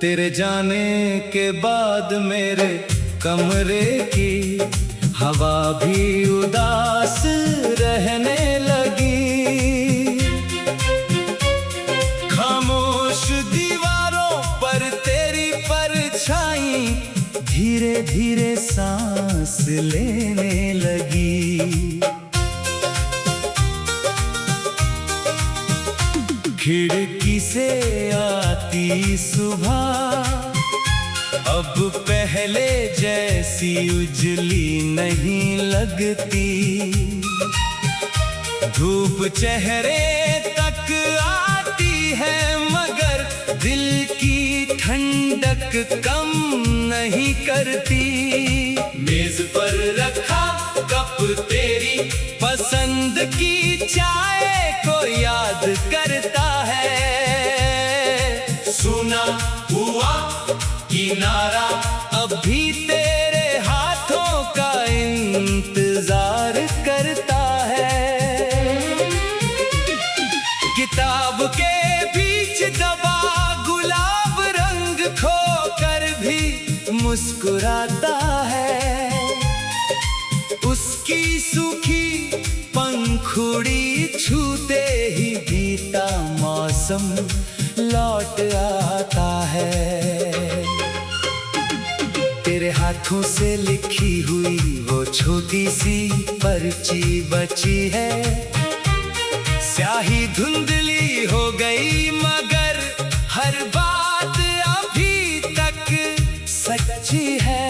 तेरे जाने के बाद मेरे कमरे की हवा भी उदास रहने लगी। खामोश दीवारों पर तेरी परछाई धीरे धीरे सांस लेने लगी। खिड़की से आती सुबह अब पहले जैसी उजली नहीं लगती। धूप चेहरे तक आती है मगर दिल की ठंडक कम नहीं करती। मेज पर रखा कप तेरी पसंद की चाय को याद करता है। सुना हुआ किनारा अभी तेरे हाथों का इंतजार करता है। किताब के बीच दबा गुलाब रंग खोकर भी मुस्कुराता है। उसकी सूखी पंखुड़ी छूते ही बीता मौसम लौट आता है। तेरे हाथों से लिखी हुई वो छोटी सी पर्ची बची है। स्याही धुंधली हो गई मगर हर बात अभी तक सच्ची है।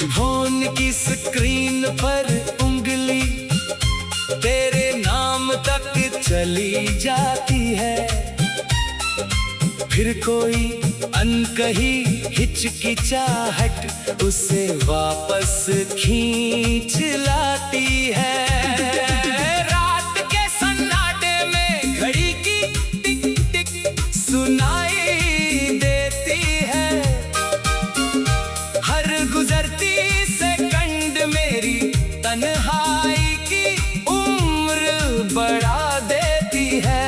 फोन की स्क्रीन पर उंगली तेरे नाम तक चली जाती है। फिर कोई अनकही हिचकिचाहट उसे वापस खींच लाती है। रात के सन्नाटे में घड़ी की टिक टिक सुनाई देती है। हर गुजरती सेकंड मेरी तन्हाई की उम्र बढ़ा देती है।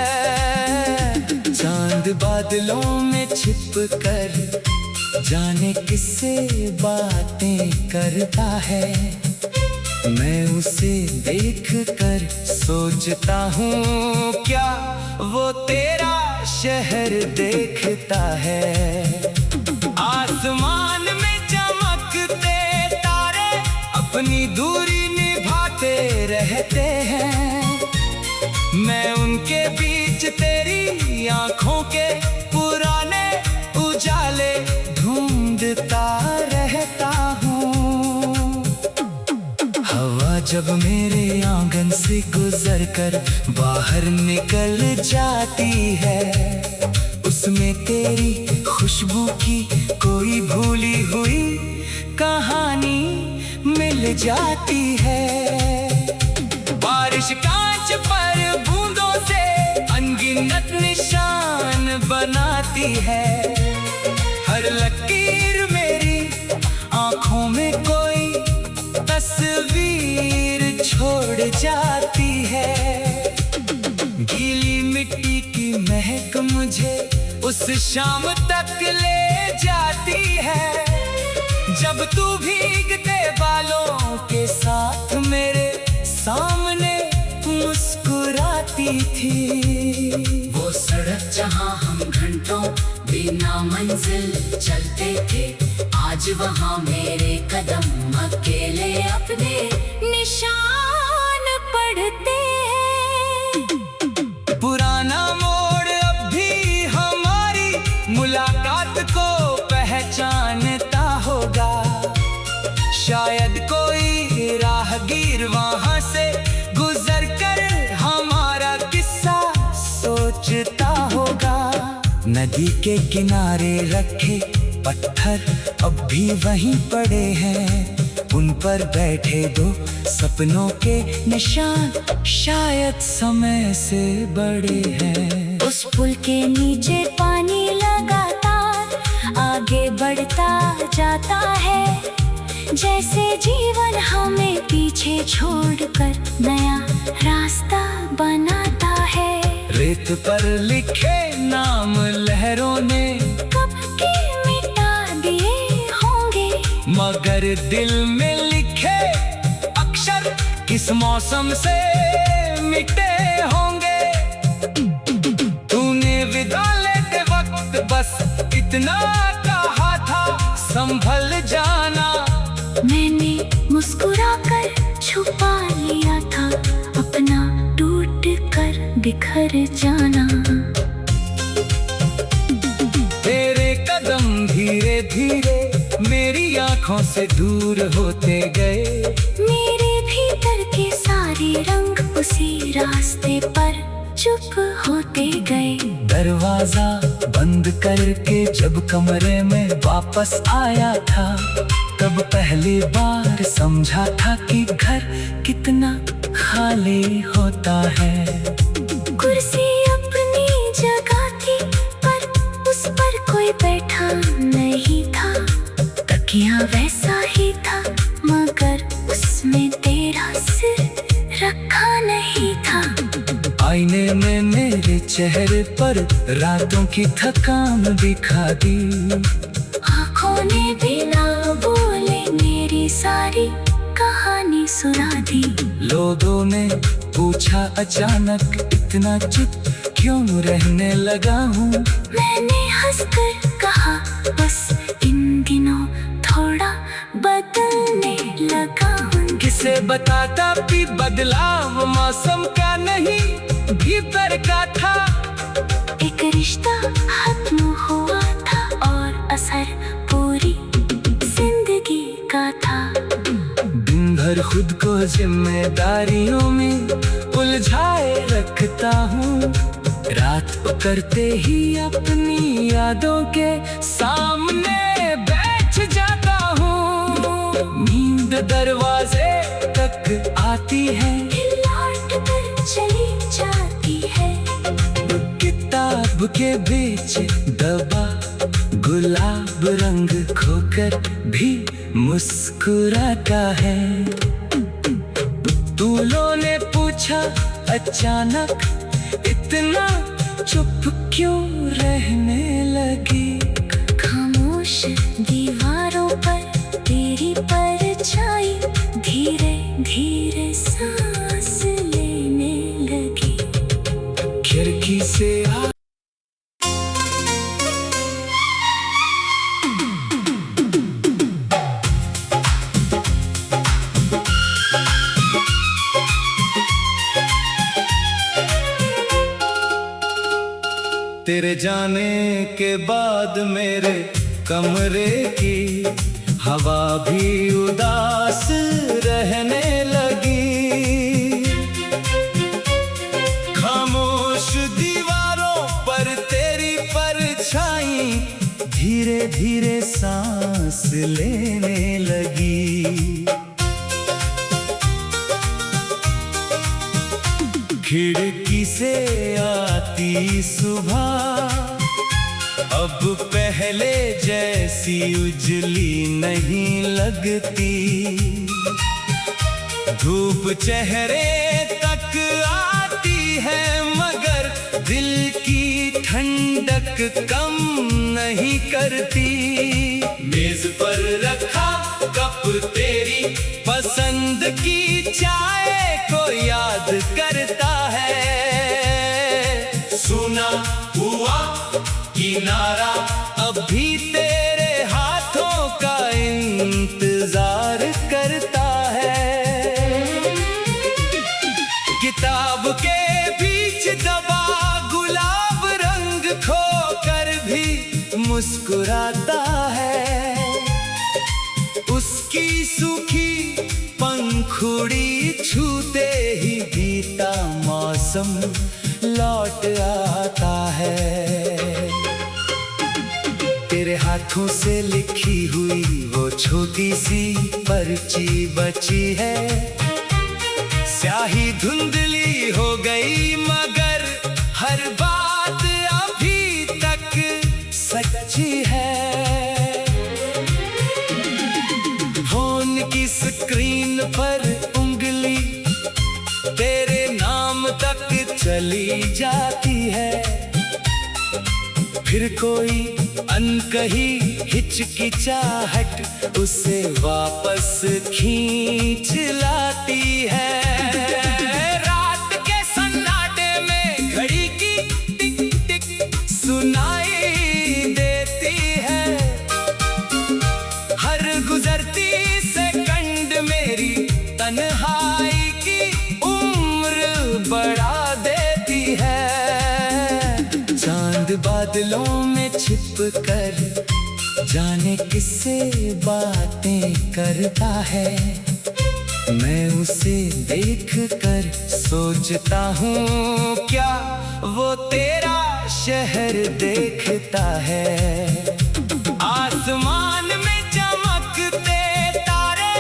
चांद बादलों में छिप कर जाने किससे बातें करता है। मैं उसे देख कर सोचता हूँ क्या वो तेरा शहर देखता है। आसमान में चमकते तारे अपनी दूरी निभाते रहते हैं। मैं उनके बीच तेरी आंखों के पुराने उजाले ढूंढता रहता हूँ। हवा जब मेरे आंगन से गुजर कर बाहर निकल जाती है। उसमें तेरी खुशबू की कोई भूली हुई कहानी मिल जाती है। बारिश कांच पर बूंदों से अनगिनत निशान बनाती है। हर लकीर मेरी आंखों में कोई तस्वीर छोड़ जाती है। गीली मिट्टी की महक मुझे उस शाम तक ले जाती है जब तू भीगते बालों के साथ मेरे सामने मुस्कुराती थी। वो सड़क जहाँ हम घंटों बिना मंजिल चलते थे, आज वहाँ मेरे कदम अकेले अपने निशान पढ़ते हैं। पुराना मोड़ अब भी हमारी मुलाकात को पहचानता होगा। शायद कोई राहगीर वहाँ से गुजर कर हमारा किस्सा सोचता होगा। नदी के किनारे रखे पत्थर अब भी वहीं पड़े हैं। उन पर बैठे दो सपनों के निशान शायद समय से बड़े हैं। उस पुल के नीचे पानी लगातार आगे बढ़ता जाता है, जैसे जीवन हमें पीछे छोड़कर नया रास्ता बनाता है। रेत पर लिखे नाम लहरों ने कब के मिटा दिए होंगे, मगर दिल में लिखे अक्षर किस मौसम से मिटे होंगे। तूने विदा लेते वक्त बस इतना कहा था, संभल जाना। मैंने मुस्कुराकर छुपा लिया था अपना टूट कर बिखर जाना। तेरे कदम धीरे धीरे मेरी आंखों से दूर होते गए, मेरे भीतर के सारे रंग उसी रास्ते पर चुप होते गए। दरवाजा बंद करके जब कमरे में वापस आया था, तब पहली बार समझा था कि घर कितना खाली होता है। कुर्सी अपनी जगह थी पर उस पर कोई बैठा नहीं था, तकिया वैसा ही था मगर उसमें तेरा सिर रखा नहीं था। आईने में मेरे चेहरे पर रातों की थकान दिखा दी, आँखों ने बिना बोले मेरी सारी कहानी सुना दी। लोगों ने पूछा अचानक इतना चुप क्यों रहने लगा हूँ। मैंने हंसकर कहा बस इन दिनों थोड़ा बदलने लगा हूँ। किसे बताता भी बदलाव मौसम का नहीं भीतर का था। एक रिश्ता खत्म हुआ था और असर पूरी जिंदगी का था। दिन भर खुद को जिम्मेदारियों में उलझाए रखता हूँ, रात करते ही अपनी यादों के सामने बैठ जाता हूँ। नींद दरवाजे तक आती है, लौट कर चली जाती है। किताब के बीच दबा गुलाब रंग खोकर भी मुस्कुराता है। दूल्हों ने पूछा अचानक इतना चुप क्यों रहने लगी। खामोश दीवारों पर तेरी परछाई धीरे धीरे सांस लेने लगी। खिड़की से तेरे जाने के बाद मेरे कमरे की हवा भी उदास रहने लगी। खामोश दीवारों पर तेरी परछाई धीरे धीरे सांस लेने लगी। खिड़की से आती सुबह अब पहले जैसी उजली नहीं लगती। धूप चेहरे तक आती है मगर दिल की ठंडक कम नहीं करती। मेज पर रखा कप तेरी पसंद की चाय को याद करता है। सुना हुआ किनारा अभी तेरे हाथों का इंतजार करता है। किताब के बीच दबा गुलाब रंग खोकर भी मुस्कुराता है। उसकी सूखी पंखुड़ी छूते ही बीता मौसम लौट आता है। तेरे हाथों से लिखी हुई वो छोटी सी पर्ची बची है। स्याही धुंधली हो गई मगर हर बात अभी तक सच्ची है। फोन की स्क्रीन पर उंगली तेरे नाम तक चली जाती फिर कोई अनकही हिचकिचाहट उसे वापस खींच लाती है। रात के सन्नाटे में घड़ी की टिक टिक सुनाई देती है। हर गुजरती सेकंड मेरी तन्हाई की उम्र बढ़ा देती है। चांद बादलों में छिप कर जाने किससे बातें करता है। मैं उसे देख कर सोचता हूँ क्या वो तेरा शहर देखता है। आसमान में चमकते तारे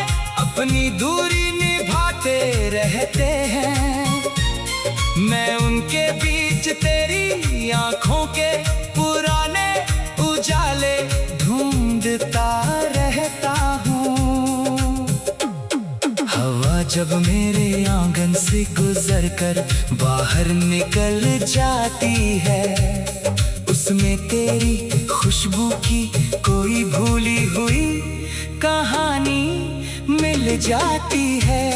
अपनी दूरी निभाते रहते हैं। मैं उनके बीच तेरी आंखों के पुराने उजाले ढूंढता रहता हूँ। हवा जब मेरे आंगन से गुजर कर बाहर निकल जाती है, उसमें तेरी खुशबू की कोई भूली हुई कहानी मिल जाती है।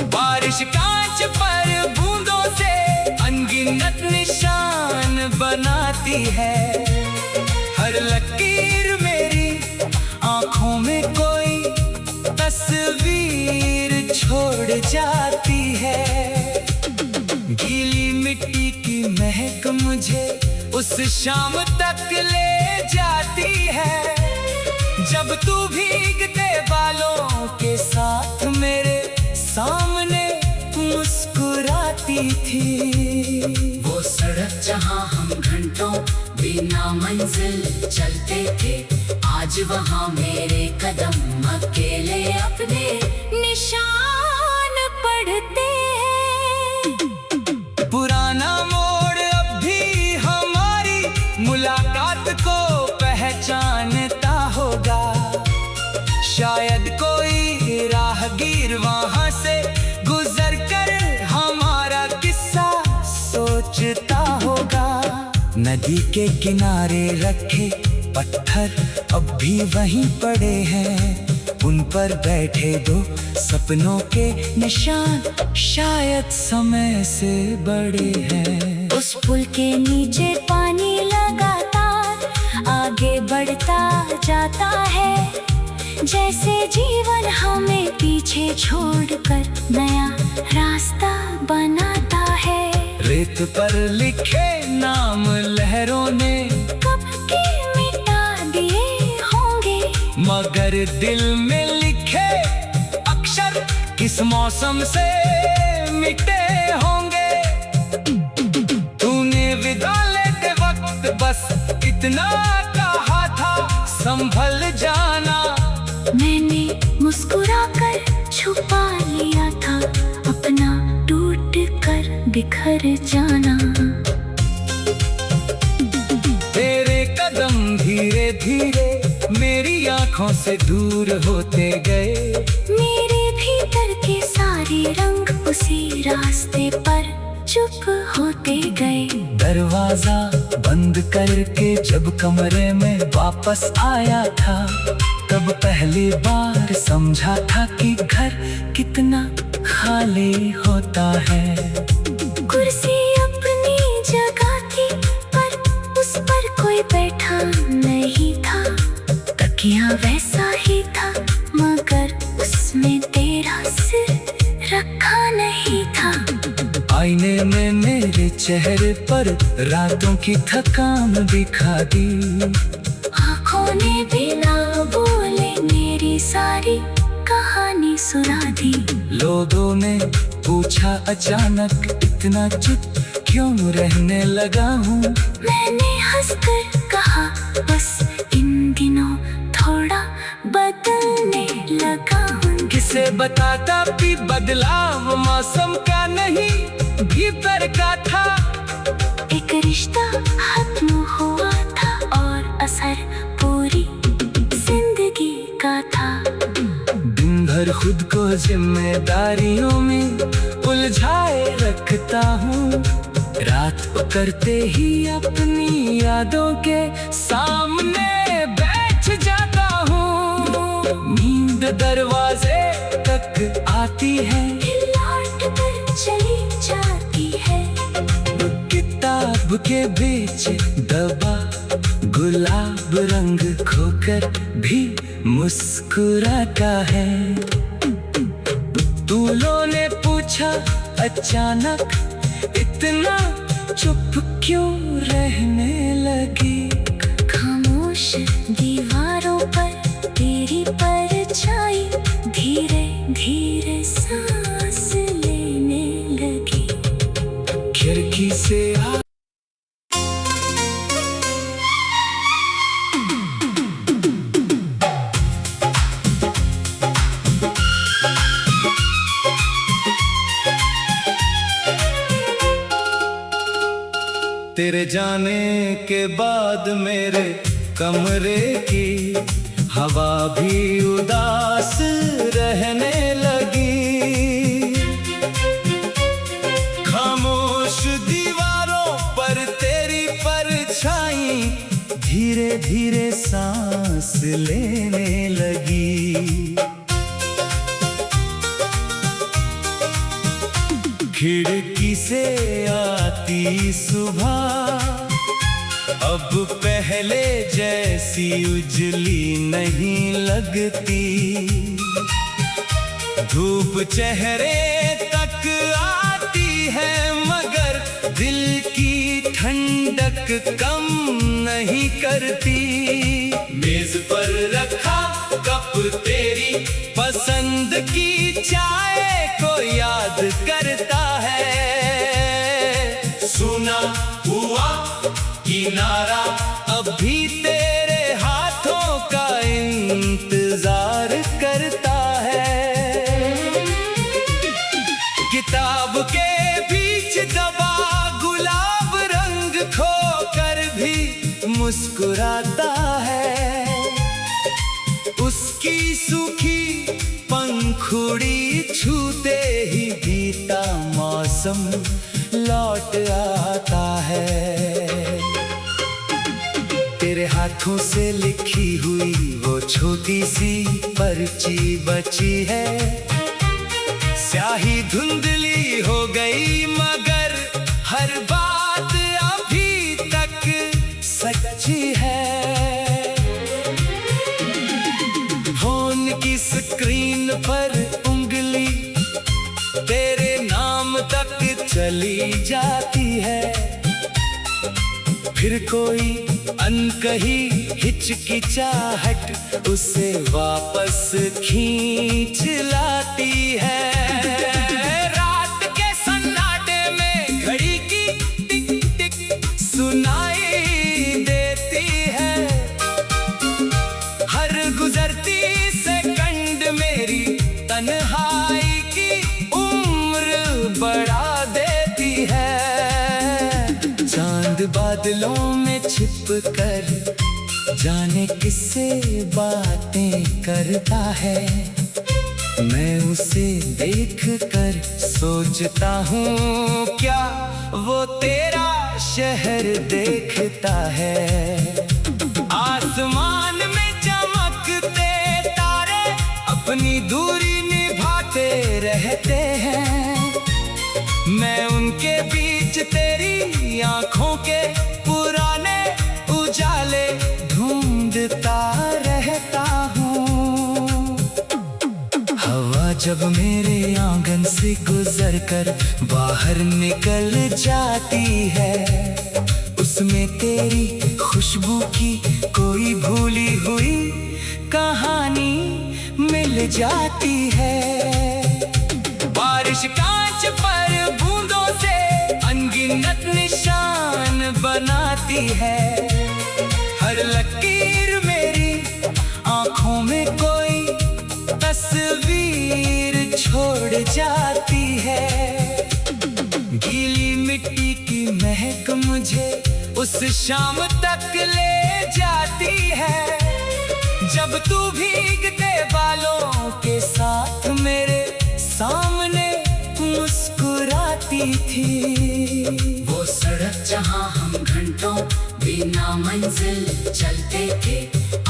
बारिश कांच पर बूंदों से अनगिनत निशान बनाती है। हर लकीर मेरी आंखों में कोई तस्वीर छोड़ जाती है। गीली मिट्टी की महक मुझे उस शाम तक ले जाती है, जब तू भीगते बालों के साथ मेरे सामने मुस्कुराती थी। वो सड़क जहां हम घंटों बिना मंजिल चलते थे, आज वहां मेरे कदम अकेले अपने निशान पढ़ते हैं। पुराना मोड़ अब भी हमारी मुलाकात को पहचानता होगा। शायद कोई राहगीर वहां से गुजर कर हमारा किस्सा सोचता होगा। नदी के किनारे रखे पत्थर अब भी वहीं पड़े हैं, उन पर बैठे दो सपनों के निशान शायद समय से बड़े हैं। उस पुल के नीचे पानी लगातार आगे बढ़ता जाता है, जैसे जीवन हमें पीछे छोड़कर नया रास्ता बनाता है। रेत पर लिखे नाम लहरों ने कब के मिटा दिए होंगे, मगर दिल में लिखे अक्षर किस मौसम से मिटे होंगे। तूने विदा लेते वक्त बस इतना कहा था, संभल जाना। मैंने मुस्कुराकर छुपा लिया था अपना टूट कर बिखर जाना। तेरे कदम धीरे धीरे मेरी आंखों से दूर होते गए। मेरे भीतर के सारे रंग उसी रास्ते पर चुप होते गए। दरवाजा बंद करके जब कमरे में वापस आया था, तब पहली बार समझा था कि घर कितना खाली होता है। कुर्सी अपनी जगह थी पर उस पर कोई बैठा नहीं था। तकिया वैसा ही था मगर उसमें तेरा सिर रखा नहीं था। आईने में मेरे चेहरे पर रातों की थकान दिखा दी। आँखों ने बिना बोले मेरी सारी कहानी सुना दी। लोगों ने पूछा अचानक इतना चुप क्यों रहने लगा हूँ। मैंने हंसकर कहा बस इन दिनों थोड़ा बदलने लगा हूँ। किसे बताता भी बदलाव मौसम का नहीं भीतर का था। एक रिश्ता खत्म हुआ था और असर पूरी जिंदगी का था। दिन भर खुद को जिम्मेदारियों में उलझाए रखता हूँ। रात करते ही अपनी यादों के सामने बैठ जाता हूँ। नींद दरवाजे तक आती है, लौट कर चली जाती है। किताब के बीच दबा गुलाब रंग खोकर भी मुस्कुराता है। दूल्हों ने पूछा अचानक, इतना चुप क्यों रहने लगी? खामोश दीवारों पर तेरी परछाई धीरे धीरे सांस लेने लगी। खिड़की से तेरे जाने के बाद मेरे कमरे की हवा भी उदास रहने लगी। खामोश दीवारों पर तेरी परछाई धीरे धीरे सांस लेने लगी। खिड़की से आती सुबह अब पहले जैसी उजली नहीं लगती। धूप चेहरे तक आती है मगर दिल की ठंडक कम नहीं करती। मेज पर रखा कप तेरी पसंद की चाय को याद करता है। सुना हुआ किनारा अभी तेरे हाथों का इंतजार करता है। किताब के बीच दबा गुलाब रंग खोकर भी मुस्कुराता है। उसकी सूखी पंखुड़ी छूते ही बीता मौसम लौट आता है। तेरे हाथों से लिखी हुई वो छोटी सी पर्ची बची है। स्याही धुंधली हो गई मगर हर बात अभी तक सच्ची है। फोन की स्क्रीन पर उंगली तेरे नाम तक चली जाती है। फिर कोई अनकही हिचकिचाहट उसे वापस खींच लाती है। रात के सन्नाटे में घड़ी की टिक टिक सुनाई देती है। हर गुजरती सेकंड मेरी तन्हाई की उम्र बढ़ा देती है। चांद बादलों में छिप कर जाने किससे बातें करता है। मैं उसे देख कर सोचता हूँ क्या वो तेरा शहर देखता है। आसमान में चमकते तारे अपनी दूरी निभाते रहते हैं। मैं उनके बीच तेरी आंखों के पुराने उजाले ढूंढता रहता हूँ। हवा जब मेरे आंगन से गुजर कर बाहर निकल जाती है, उसमें तेरी खुशबू की कोई भूली हुई कहानी मिल जाती है। बारिश कांच पर बूंदों से अनगिनत निशान बनाती है। हर लकीर मेरी आंखों में कोई तस्वीर छोड़ जाती है। गीली मिट्टी की महक मुझे उस शाम तक ले जाती है, जब तू भीगते बालों के साथ मेरे सामने मुस्कुराती जाती थी। वो सड़क जहाँ हम घंटों बिना मंजिल चलते थे,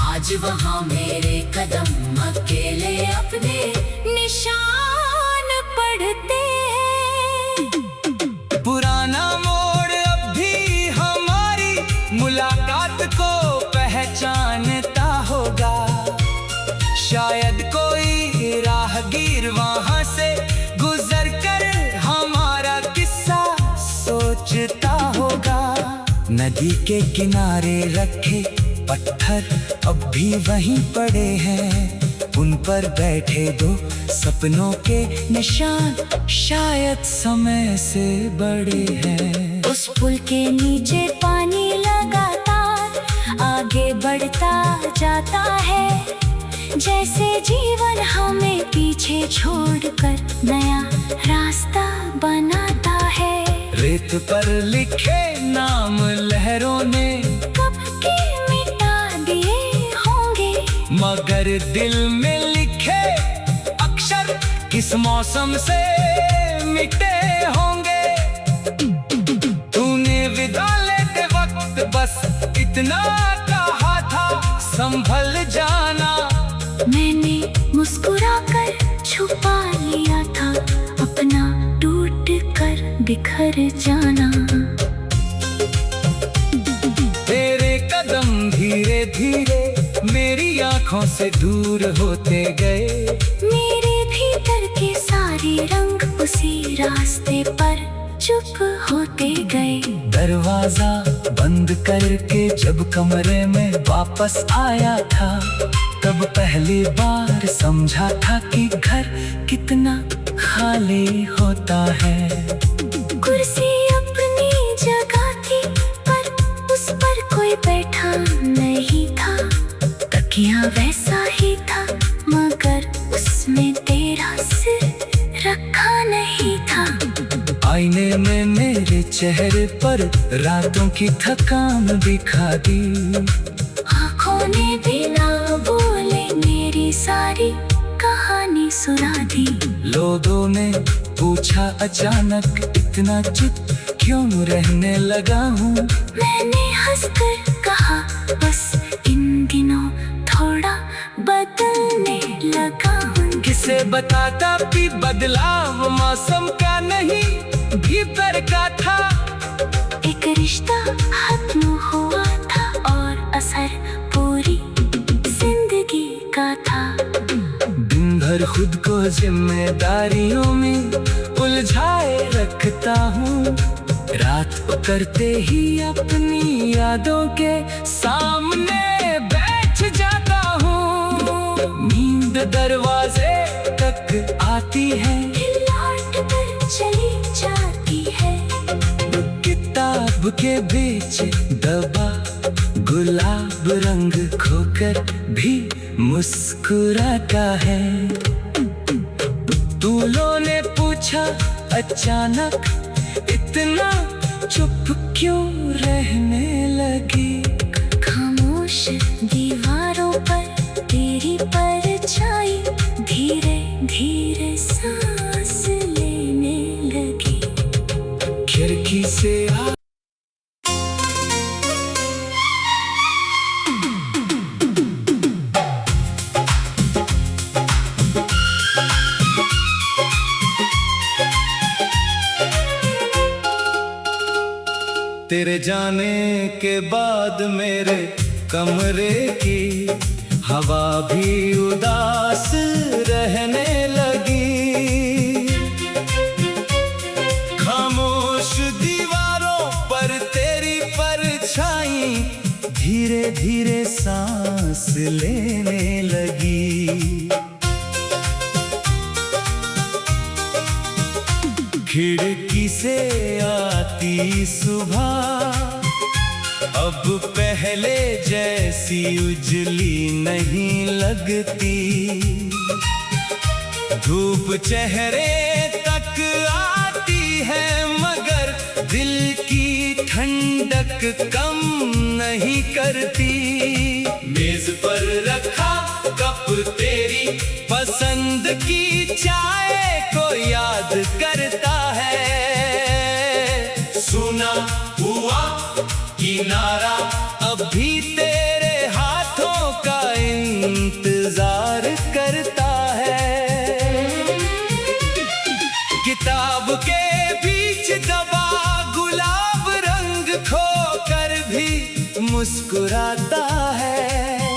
आज वहाँ मेरे कदम अकेले अपने निशान पढ़ते हैं। पुराना मोड़ अब भी हमारी मुलाकात को पहचानता होगा। शायद कोई राहगीर वहां से गुजर कर हमारा किस्सा सोचता होगा। नदी के किनारे रखे पत्थर अब भी वहीं पड़े हैं, उन पर बैठे दो सपनों के निशान शायद समय से बड़े हैं। उस पुल के नीचे पानी लगातार आगे बढ़ता जाता है, जैसे जीवन हमें पीछे छोड़कर नया रास्ता बनाता है। रेत पर लिखे नाम लहरों ने कब के मिटा दिए होंगे, मगर दिल में लिखे अक्षर किस मौसम से मिटे होंगे। तूने विदा लेते वक्त बस इतना कहा था, संभल जाना। मैंने मुस्कुराकर छुपा लिया था अपना टूट कर बिखर जाना। तेरे कदम धीरे धीरे मेरी आंखों से दूर होते गए, मेरे भीतर के सारे रंग उसी रास्ते पर चुप होते गए। दरवाजा बंद करके जब कमरे में वापस आया था, तब पहली बार समझा था कि घर कितना खाली होता है। कुर्सी अपनी जगह थी पर उस पर कोई बैठा नहीं था, तकिया वैसा ही था मगर उसमें तेरा सिर रखा नहीं था। आईने में मेरे चेहरे पर रातों की थकान दिखा दी, आँखों ने बिना बोले मेरी सारी कहानी सुना दी। लोगों ने पूछा अचानक इतना चुप क्यों रहने लगा हूँ। मैंने हंसकर कहा बस इन दिनों थोड़ा बदलने लगा हूँ। किसे बताता भी बदलाव मौसम का नहीं भीतर का था। एक रिश्ता खत्म हुआ था और असर पूरी जिंदगी का था। दिन भर खुद को जिम्मेदारियों में उलझाए रखता हूँ, रात उतरते ही अपनी यादों के सामने बैठ जाता हूँ। नींद दरवाजे तक आती है, लौट कर चली जाती है। किताब के बीच दबा गुलाब रंग खोकर भी मुस्कुराता है। दूल्हों ने पूछा अचानक इतना चुप क्यों रहने लगी। खामोश दीवारों पर तेरी परछाई धीरे धीरे सांस लेने लगी। खिड़की से तेरे जाने के बाद मेरे कमरे की हवा भी उदास रहने लगी। खामोश दीवारों पर तेरी परछाई धीरे धीरे सांस लेने लगी। खिड़की से आती सुबह अब पहले जैसी उजली नहीं लगती। धूप चेहरे तक आती है मगर दिल की ठंडक कम नहीं करती। मेज पर रखा कप तेरी पसंद की चाय को याद करता है। किनारा अब भी तेरे हाथों का इंतजार करता है। किताब के बीच दबा गुलाब रंग खोकर भी मुस्कुराता है।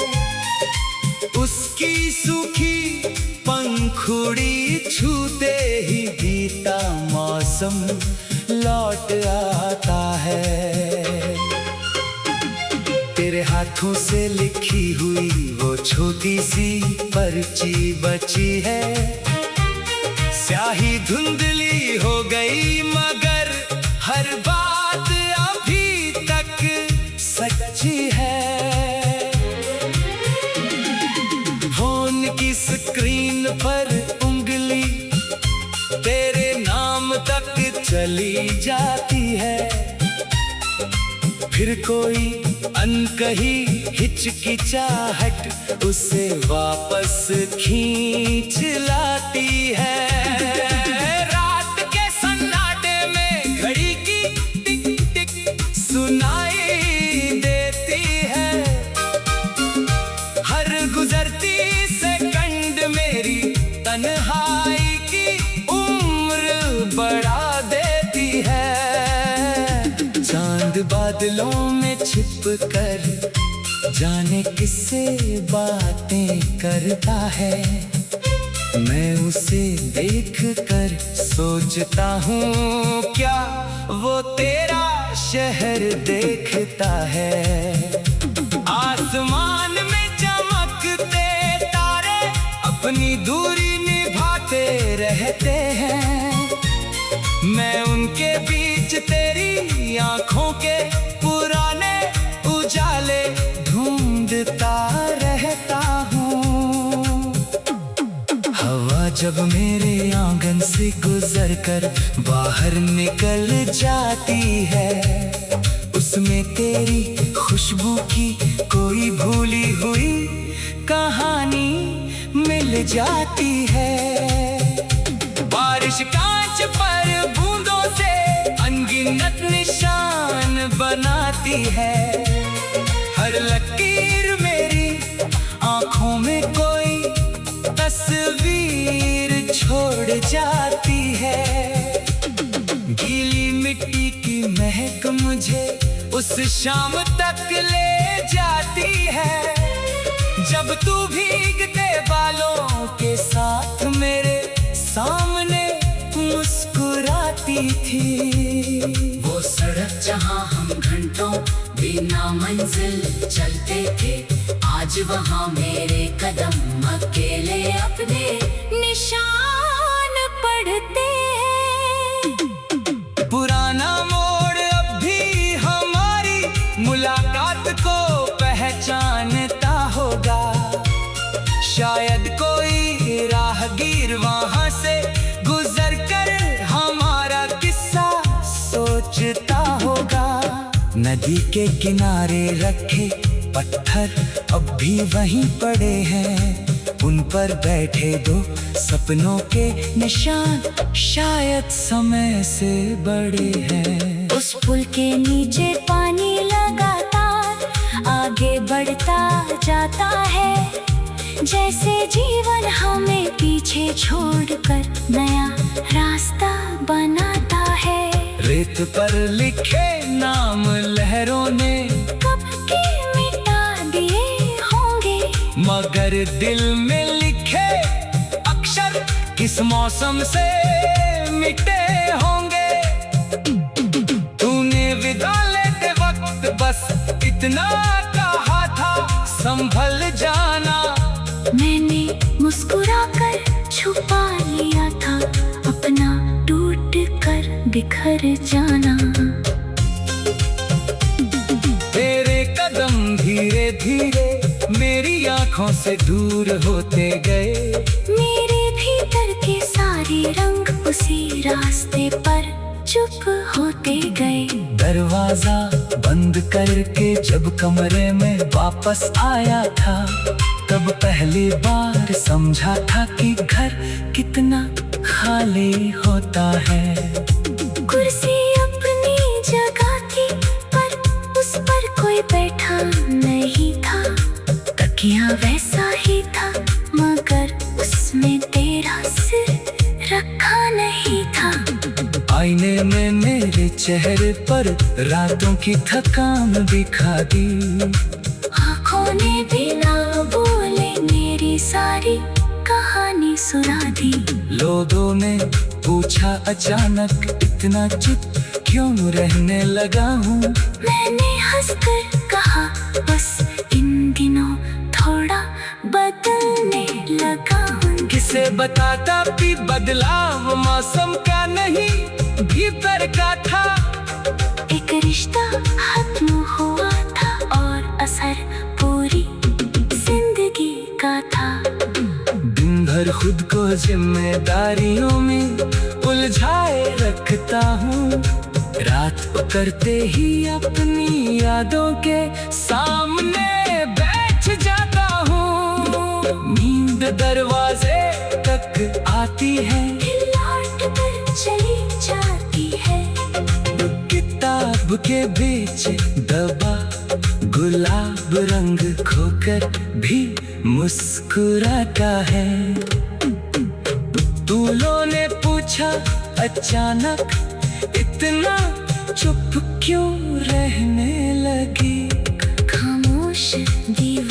उसकी सूखी पंखुड़ी छूते ही बीता मौसम लौट आता है। तेरे हाथों से लिखी हुई वो छोटी सी पर्ची बची है। स्याही धुंधली हो गई मगर हर बात अभी तक सच्ची है। फोन की स्क्रीन पर उंगली तेरे नाम तक चली जाती है। फिर कोई अनकही हिचकिचाहट उसे वापस खींच लाती है। रात के सन्नाटे में घड़ी की टिक टिक सुनाई देती है। हर गुजरती सेकंड मेरी तन्हाई की उम्र बढ़ा देती है। चांद बादलों में छिप कर जाने किससे बातें करता है। मैं उसे देख कर सोचता हूँ क्या वो तेरा शहर देखता है। आसमान में चमकते तारे अपनी दूरी निभाते रहते हैं। मैं उनके बीच तेरी आंखों के पुराने उजाले ढूंढता रहता हूँ। हवा जब मेरे आंगन से गुजर कर बाहर निकल जाती है। उसमें तेरी खुशबू की कोई भूली हुई कहानी मिल जाती है। बारिश कांच पर बूंदों से अनगिनत निशान बनाती है। हर लकीर मेरी आंखों में कोई तस्वीर छोड़ जाती है। गीली मिट्टी की महक मुझे उस शाम तक ले जाती है जब तू भीगते बालों के साथ मेरे सामने मुस्कुराती थी। वो सड़क जहाँ हम घंटों बिना मंजिल चलते थे, आज वहाँ मेरे कदम अकेले अपने निशान पढ़ते हैं। पुराना मोड़ अब भी हमारी मुलाकात को पहचानता होगा। शायद कोई राहगीर वहाँ से गुजर कर हमारा किस्सा सोचता होगा। नदी के किनारे रखे पत्थर अब भी वहीं पड़े हैं। उन पर बैठे दो सपनों के निशान शायद समय से बड़े हैं। उस पुल के नीचे पानी लगातार आगे बढ़ता जाता है, जैसे जीवन हमें पीछे छोड़कर नया रास्ता बनाता है। रेत पर लिखे नाम लहरों ने कब के मिटा दिए होंगे, मगर दिल में लिखे अक्षर किस मौसम से मिटे होंगे। तूने विदा लेते वक्त बस इतना कहा था, संभल जाना। मैंने मुस्कुराकर छुपा लिया था अपना टूट कर बिखर जाना। तेरे कदम धीरे धीरे मेरी आंखों से दूर होते गए। मेरे भीतर के सारे रंग उसी रास्ते पर चुप होते गए। दरवाजा बंद करके जब कमरे में वापस आया था, तब पहली बार समझा था कि घर कितना खाली होता है। कुर्सी अपनी जगह थी पर उस कोई बैठा नहीं था, तकिया वैसा ही था मगर उसमें तेरा सिर रखा नहीं था। आईने में मेरे चेहरे पर रातों की थकान दिखा दी। आँखों ने बिना बोले मेरी सारी कहानी सुना दी। लोगों ने पूछा अचानक इतना चुप क्यों रहने लगा हूँ। मैंने हंसकर कहा बस इन दिनों थोड़ा बदलने लगा हूँ। किसे बताता भी बदलाव मौसम का नहीं भीतर का था। एक रिश्ता खत्म हुआ था और असर पूरी जिंदगी का था। दिन भर खुद को जिम्मेदारियों में उलझाए रखता हूँ। रात उतरते ही अपनी यादों के सामने बैठ जाता हूँ। नींद दरवाजे तक आती है, लौट कर चली जाती है। किताब के बीच दबा गुलाब रंग खोकर भी मुस्कुराता है। दूल्हों ने पूछा अचानक इतना चुप क्यों रहने लगी। खामोश दीवार